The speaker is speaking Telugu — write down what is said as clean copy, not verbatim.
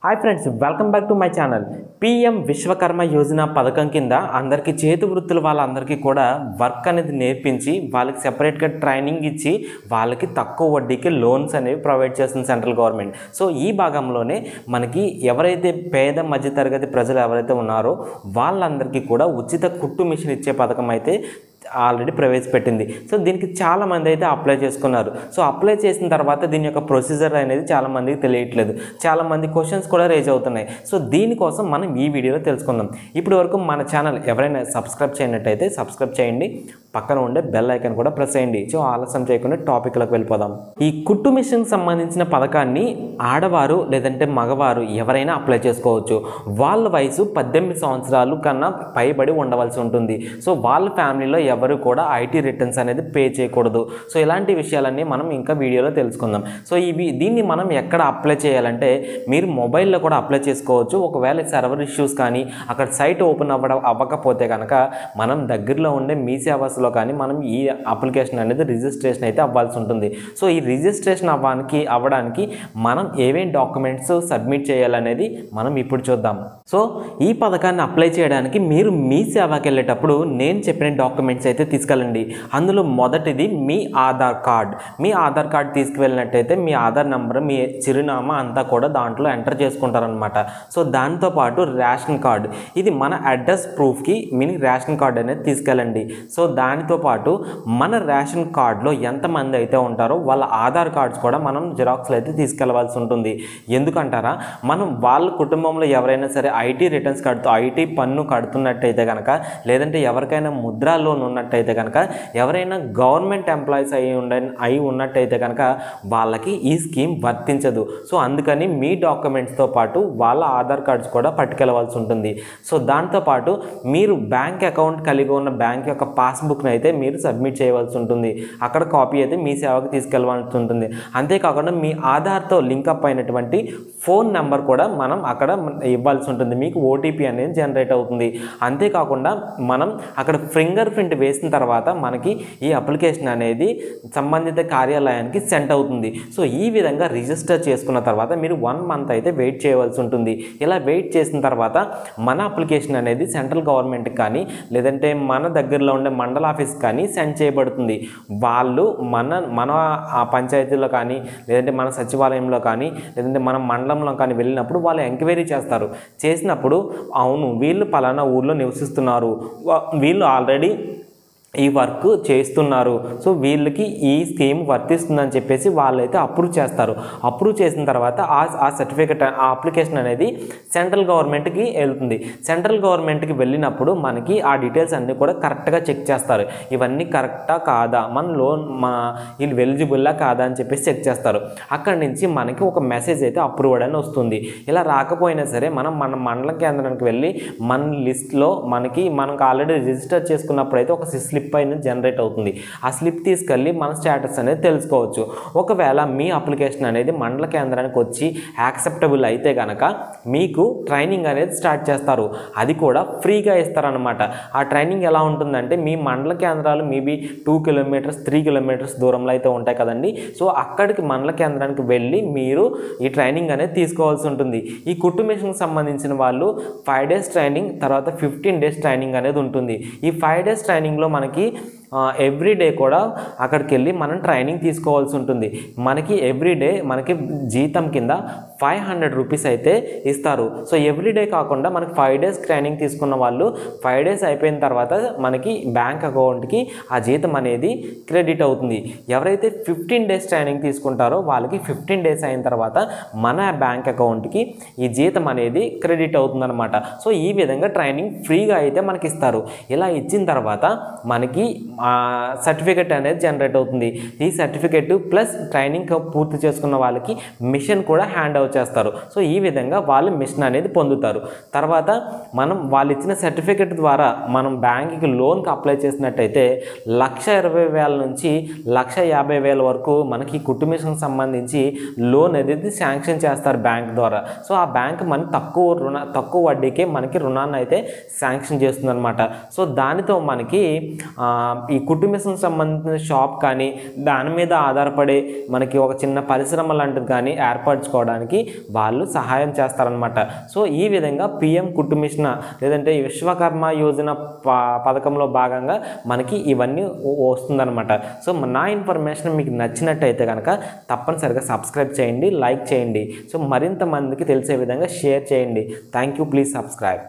Hi friends, welcome back to my channel. PM Vishwakarma Yojana పథకం కింద అందరికీ చేతి వృత్తుల వాళ్ళందరికీ కూడా వర్క్ అనేది నేర్పించి వాళ్ళకి సెపరేట్గా ట్రైనింగ్ ఇచ్చి వాళ్ళకి తక్కువ వడ్డీకి లోన్స్ అనేవి ప్రొవైడ్ చేస్తుంది సెంట్రల్ గవర్నమెంట్. సో ఈ భాగంలోనే మనకి ఎవరైతే పేద మధ్యతరగతి ప్రజలు ఎవరైతే ఉన్నారో వాళ్ళందరికీ కూడా ఉచిత కుట్టు మిషన్ ఇచ్చే పథకం అయితే ఆల్రెడీ ప్రవేశపెట్టింది. సో దీనికి చాలామంది అయితే అప్లై చేసుకున్నారు. సో అప్లై చేసిన తర్వాత దీని యొక్క ప్రొసీజర్ అనేది చాలామందికి తెలియట్లేదు. చాలామంది క్వశ్చన్స్ కూడా రేజ్ అవుతున్నాయి. సో దీనికోసం మనం ఈ వీడియోలో తెలుసుకుందాం. ఇప్పటి వరకు మన ఛానల్ ఎవరైనా సబ్స్క్రైబ్ చేయనట్టయితే సబ్స్క్రైబ్ చేయండి, పక్కన ఉండే బెల్ ఐకాన్ కూడా ప్రెస్ చేయండి. సో ఆలస్యం చేయకుండా టాపిక్లకు వెళ్ళిపోదాం. ఈ కుట్టు మిషన్కి సంబంధించిన పథకాన్ని ఆడవారు లేదంటే మగవారు ఎవరైనా అప్లై చేసుకోవచ్చు. వాళ్ళ వయసు 18 సంవత్సరాలు కన్నా పైబడి ఉండవలసి ఉంటుంది. సో వాళ్ళ ఫ్యామిలీలో ఎవరు కూడా ఐటీ రిటర్న్స్ అనేది పే చేయకూడదు. సో ఇలాంటి విషయాలన్నీ మనం ఇంకా వీడియోలో తెలుసుకుందాం. సో దీన్ని మనం ఎక్కడ అప్లై చేయాలంటే మీరు మొబైల్లో కూడా అప్లై చేసుకోవచ్చు. ఒకవేళ సర్వర్ ఇష్యూస్ కానీ అక్కడ సైట్ ఓపెన్ అవ్వకపోతే కనుక మనం దగ్గరలో ఉండే మీ సేవస్లో కానీ మనం ఈ అప్లికేషన్ అనేది రిజిస్ట్రేషన్ అయితే అవ్వాల్సి ఉంటుంది. సో ఈ రిజిస్ట్రేషన్ అవ్వడానికి మనం ఏమేం డాక్యుమెంట్స్ సబ్మిట్ చేయాలనేది మనం ఇప్పుడు చూద్దాం. సో ఈ పథకాన్ని అప్లై చేయడానికి మీరు మీ సేవకి వెళ్ళేటప్పుడు నేను చెప్పిన డాక్యుమెంట్స్ అయితే తీసుకెళ్ళండి. అందులో మొదటిది మీ ఆధార్ కార్డ్. మీ ఆధార్ కార్డ్ తీసుకువెళ్ళినట్టయితే మీ ఆధార్ నెంబర్, మీ చిరునామా అంతా కూడా దాంట్లో ఎంటర్ చేసుకుంటారనమాట. సో దాంతోపాటు రేషన్ కార్డు, ఇది మన అడ్రస్ ప్రూఫ్కి మినీ రేషన్ కార్డు అనేది తీసుకెళ్ళండి. సో దానితో పాటు మన రేషన్ కార్డులో ఎంతమంది అయితే ఉంటారో వాళ్ళ ఆధార్ కార్డ్స్ కూడా మనం జిరాక్స్లు అయితే తీసుకెళ్ళవలసి ఉంటుంది. ఎందుకంటారా, మనం వాళ్ళ కుటుంబంలో ఎవరైనా సరే ఐటీ రిటర్న్స్ ఐటీ పన్ను కడుతున్నట్టయితే కనుక, లేదంటే ఎవరికైనా ముద్రా లోన్ ఉన్నట్టయితే కనుక, ఎవరైనా గవర్నమెంట్ ఎంప్లాయీస్ అయి ఉన్నట్టయితే కనుక వాళ్ళకి ఈ స్కీమ్ వర్తించదు. సో అందుకని మీ డాక్యుమెంట్స్తో పాటు వాళ్ళ ఆధార్ కార్డ్స్ కూడా పట్టుకెళ్ళవలసి ఉంటుంది. సో దాంతోపాటు మీరు బ్యాంక్ అకౌంట్ కలిగి ఉన్న బ్యాంక్ యొక్క పాస్బుక్ని అయితే మీరు సబ్మిట్ చేయవలసి ఉంటుంది. అక్కడ కాపీ అయితే మీ సేవకు తీసుకెళ్ళవలసి ఉంటుంది. అంతేకాకుండా మీ ఆధార్తో లింకప్ అయినటువంటి ఫోన్ నెంబర్ కూడా మనం అక్కడ ఇవ్వాల్సి ఉంటుంది. మీకు ఓటీపీ అనేది జనరేట్ అవుతుంది. అంతేకాకుండా మనం అక్కడ ఫింగర్ ప్రింట్ వేసిన తర్వాత మనకి ఈ అప్లికేషన్ అనేది సంబంధిత కార్యాలయానికి సెండ్ అవుతుంది. సో ఈ విధంగా రిజిస్టర్ చేసుకున్న తర్వాత మీరు 1 మంత్ అయితే వెయిట్ చేయవలసి ఉంటుంది. ఇలా వెయిట్ చేసిన తర్వాత మన అప్లికేషన్ అనేది సెంట్రల్ గవర్నమెంట్కి కానీ లేదంటే మన దగ్గరలో ఉండే మండల ఆఫీస్ కానీ సెండ్ చేయబడుతుంది. వాళ్ళు మన పంచాయతీలో కానీ లేదంటే మన సచివాలయంలో కానీ లేదంటే మన మండలంలో కానీ వెళ్ళినప్పుడు వాళ్ళు ఎంక్వైరీ చేస్తారు. చేసినప్పుడు అవును వీళ్ళు పలానా ఊర్లో నివసిస్తున్నారు, వీళ్ళు ఆల్రెడీ ఈ వర్క్ చేస్తున్నారు, సో వీళ్ళకి ఈ స్కీమ్ వర్తిస్తుందని చెప్పేసి వాళ్ళైతే అప్రూవ్ చేస్తారు. అప్రూవ్ చేసిన తర్వాత ఆ సర్టిఫికేట్, ఆ అప్లికేషన్ అనేది సెంట్రల్ గవర్నమెంట్కి వెళ్తుంది. సెంట్రల్ గవర్నమెంట్కి వెళ్ళినప్పుడు మనకి ఆ డీటెయిల్స్ అన్నీ కూడా కరెక్ట్గా చెక్ చేస్తారు. ఇవన్నీ కరెక్టా కాదా, మన లోన్ వీళ్ళు ఎలిజిబుల్లా కాదా అని చెప్పేసి చెక్ చేస్తారు. అక్కడి నుంచి మనకి ఒక మెసేజ్ అయితే అప్రూవ్డ్ అని వస్తుంది. ఇలా రాకపోయినా సరే మన మండల కేంద్రానికి వెళ్ళి మన లిస్ట్లో మనకు ఆల్రెడీ రిజిస్టర్ చేసుకున్నప్పుడు అయితే ఒక స్లిప్ అయిన జనరేట్ అవుతుంది. ఆ స్లిప్ తీసుకెళ్ళి మన స్టేటస్ అనేది తెలుసుకోవచ్చు. ఒకవేళ మీ అప్లికేషన్ అనేది మండల కేంద్రానికి వచ్చి యాక్సెప్టబుల్ అయితే కనుక మీకు ట్రైనింగ్ అనేది స్టార్ట్ చేస్తారు. అది కూడా ఫ్రీగా ఇస్తారనమాట. ఆ ట్రైనింగ్ ఎలా ఉంటుందంటే మీ మండల కేంద్రాలు మేబీ 2 కిలోమీటర్స్ 3 కిలోమీటర్స్ దూరంలో అయితే ఉంటాయి కదండి. సో అక్కడికి మండల కేంద్రానికి వెళ్ళి మీరు ఈ ట్రైనింగ్ అనేది తీసుకోవాల్సి ఉంటుంది. ఈ కుట్టు మిషన్కి సంబంధించిన వాళ్ళు 5 డేస్ ట్రైనింగ్, తర్వాత 15 డేస్ ట్రైనింగ్ అనేది ఉంటుంది. ఈ 5 డేస్ ట్రైనింగ్లో మనకి ఎవ్రీడే కూడా అక్కడికి వెళ్ళి మనం ట్రైనింగ్ తీసుకోవాల్సి ఉంటుంది. మనకి ఎవ్రీడే మనకి జీతం కింద 500 రూపీస్ అయితే ఇస్తారు. సో ఎవ్రీడే కాకుండా మనకి 5 డేస్ ట్రైనింగ్ తీసుకున్న వాళ్ళు 5 డేస్ అయిపోయిన తర్వాత మనకి బ్యాంక్ అకౌంట్కి ఆ జీతం అనేది క్రెడిట్ అవుతుంది. ఎవరైతే 15 డేస్ ట్రైనింగ్ తీసుకుంటారో వాళ్ళకి 15 డేస్ అయిన తర్వాత మన బ్యాంక్ అకౌంట్కి ఈ జీతం అనేది క్రెడిట్ అవుతుంది అనమాట. సో ఈ విధంగా ట్రైనింగ్ ఫ్రీగా అయితే మనకి ఇస్తారు. ఇలా ఇచ్చిన తర్వాత మనకి సర్టిఫికెట్ అనేది జనరేట్ అవుతుంది. ఈ సర్టిఫికెట్ ప్లస్ ట్రైనింగ్ పూర్తి చేసుకున్న వాళ్ళకి మిషన్ కూడా హ్యాండ్ ఓవర్ చేస్తారు. సో ఈ విధంగా వాళ్ళు మిషన్ అనేది పొందుతారు. తర్వాత వాళ్ళు ఇచ్చిన సర్టిఫికెట్ ద్వారా మనం బ్యాంకుకి లోన్కి అప్లై చేసినట్టయితే 1,20,000 నుంచి 1,50,000 వరకు మనకి కుట్టు మిషన్కి సంబంధించి లోన్ అనేది శాంక్షన్ చేస్తారు బ్యాంక్ ద్వారా. సో ఆ బ్యాంక్ మనకి తక్కువ వడ్డీకే మనకి రుణాన్ని అయితే శాంక్షన్ చేస్తుంది అనమాట. సో దానితో మనకి ఈ కుట్టు మిషన్ సంబంధించిన షాప్ కానీ దాని మీద ఆధారపడే మనకి ఒక చిన్న పరిశ్రమ లాంటిది కానీ ఏర్పరచుకోవడానికి వాళ్ళు సహాయం చేస్తారనమాట. సో ఈ విధంగా పిఎం కుట్టు మిషన్ లేదంటే విశ్వకర్మ యోజన పథకంలో భాగంగా మనకి ఇవన్నీ వస్తుందన్నమాట. సో నా ఇన్ఫర్మేషన్ మీకు నచ్చినట్టయితే కనుక తప్పనిసరిగా సబ్స్క్రైబ్ చేయండి, లైక్ చేయండి. సో మరింత మందికి తెలిసే విధంగా షేర్ చేయండి. Thank you. Please subscribe.